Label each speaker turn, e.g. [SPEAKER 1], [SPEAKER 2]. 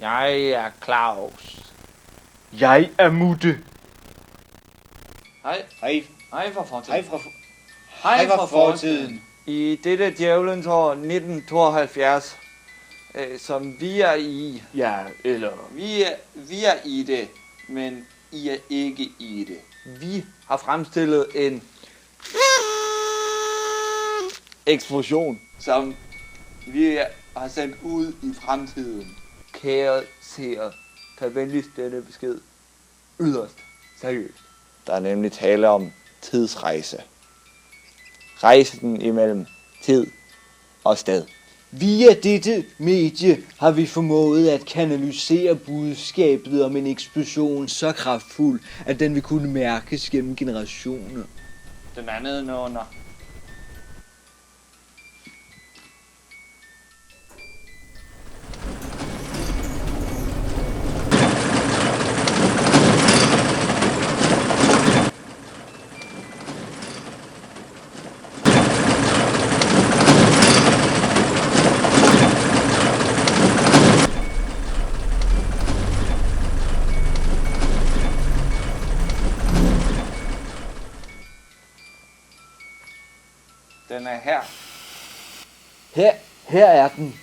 [SPEAKER 1] Jeg er Claus.
[SPEAKER 2] Jeg er Mutte.
[SPEAKER 1] Hej.
[SPEAKER 3] Hej.
[SPEAKER 1] Hej fra fortiden.
[SPEAKER 3] Hej fra fortiden.
[SPEAKER 1] I dette djævelens år 1972, som vi er i.
[SPEAKER 2] Ja, eller...
[SPEAKER 1] Vi er i det, men I er ikke i det. Vi har fremstillet en eksplosion, som vi har sendt ud i fremtiden. Kære seere, tag venligst denne besked yderst seriøst. Der er nemlig tale om tidsrejse. Rejsen imellem tid og sted.
[SPEAKER 4] Via dette medie har vi formået at kanalisere budskabet om en eksplosion så kraftfuld, at den vil kunne mærkes gennem generationer.
[SPEAKER 1] Den er nedenunder. Den er her.
[SPEAKER 4] Her er den.